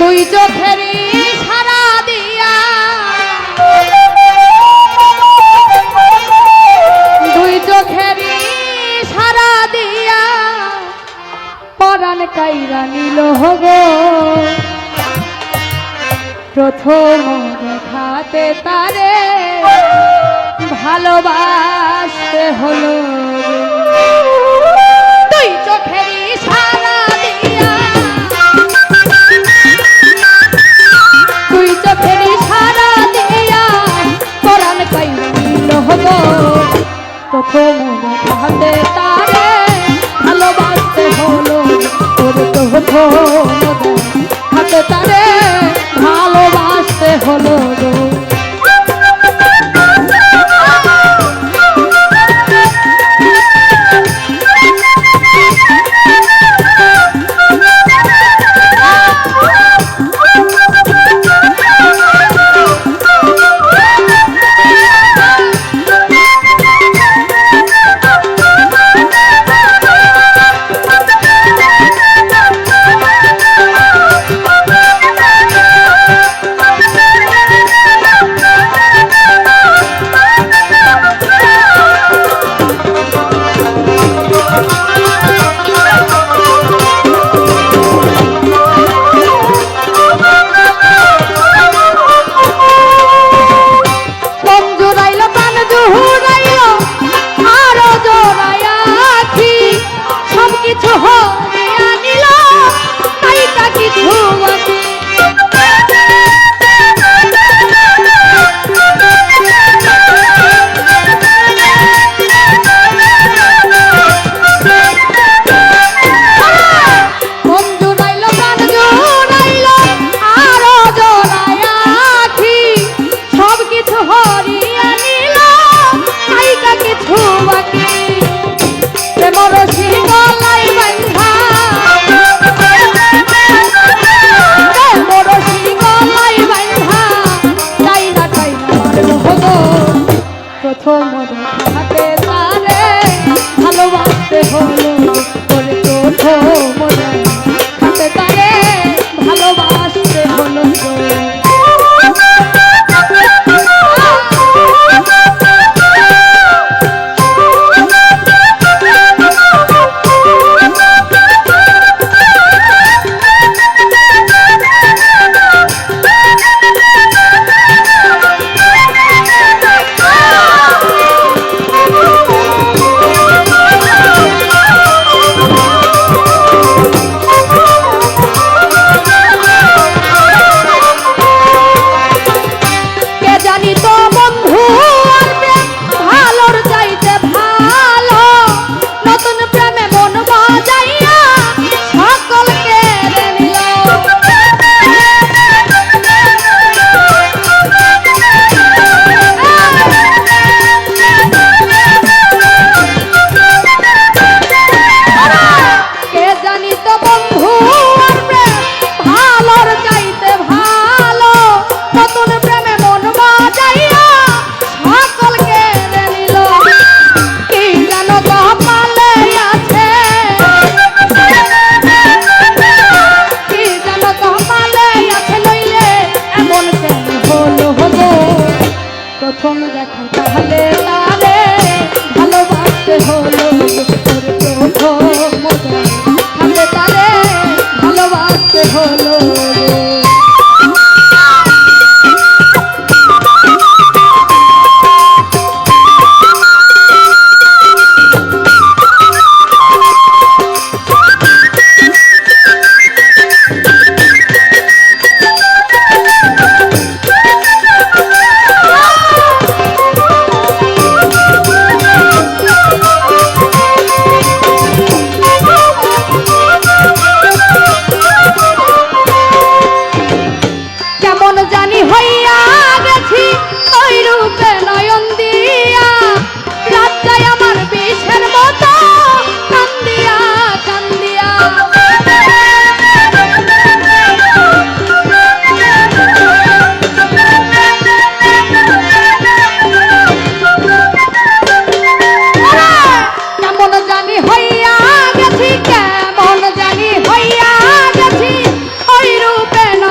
দুই চোখেরই সারা দিয়া দুই চোখেরই সারা দিয়া পরাণ কাইরা নিল গো প্রথম দেখাতে তারে ভালোবাসতে হলো দুই চোখেরই সারা দিয়া দুই চোখেরই সারা দিয়া পরাণ কাইরা নিল গো প্রথম দেখাতে তারে ভালোবাসতে হলো প্রথম দেখাতে তারে ভালোবাসতে হলো গো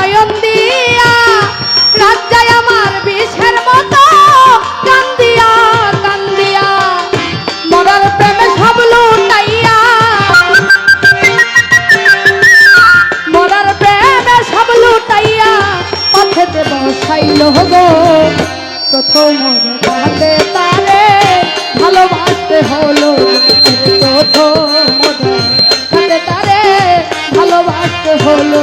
নয়ন দিয়া রাত যায় আমার বিষের মতো কান্দিয়া কান্দিয়া মরার প্রেমে সব লুটাইয়া মরার প্রেমে সব লুটাইয়া পথেতে বসাইল গো প্রথম রাতে তারে ভালোবাসতে হলো প্রথম রাতে তারে ভালোবাসতে হলো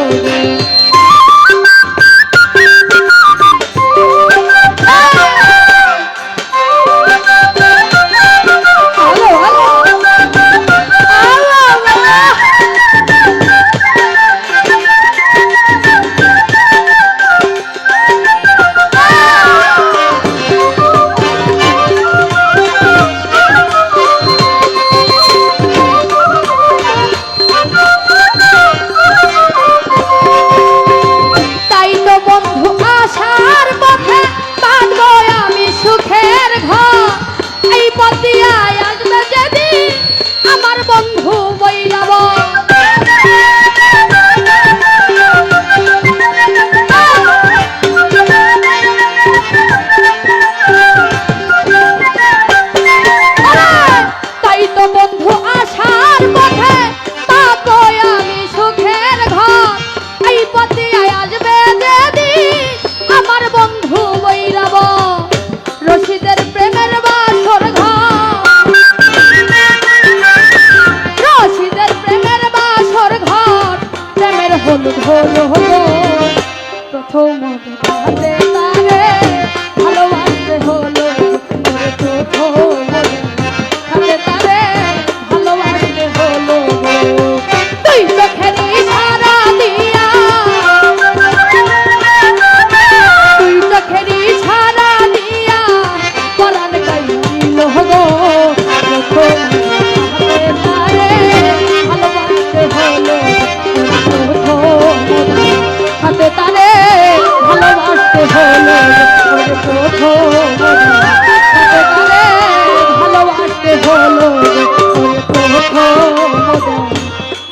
হলো হলো প্রথম রাতে তারে ভালোবাসতে হলো প্রথম রাতে তারে ভালোবাসতে হলো তুই চোখের ইশারা দিয়া তুই চোখের ইশারা দিয়া পরাণ গাইল গো প্রথম রাতে তারে ভালোবাসতে হলো হাতে তারে ভালোবাসতে হলো প্রথম হাতে তারে ভালোবাসতে হলো প্রথম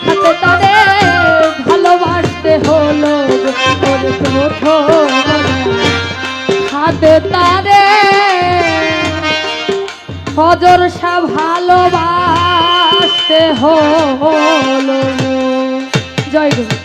হাতে তারে ভালোবাসতে হলো প্রথম হাতে তারে ফজর সা ভালোবাসতে হলো। জয় গুরু।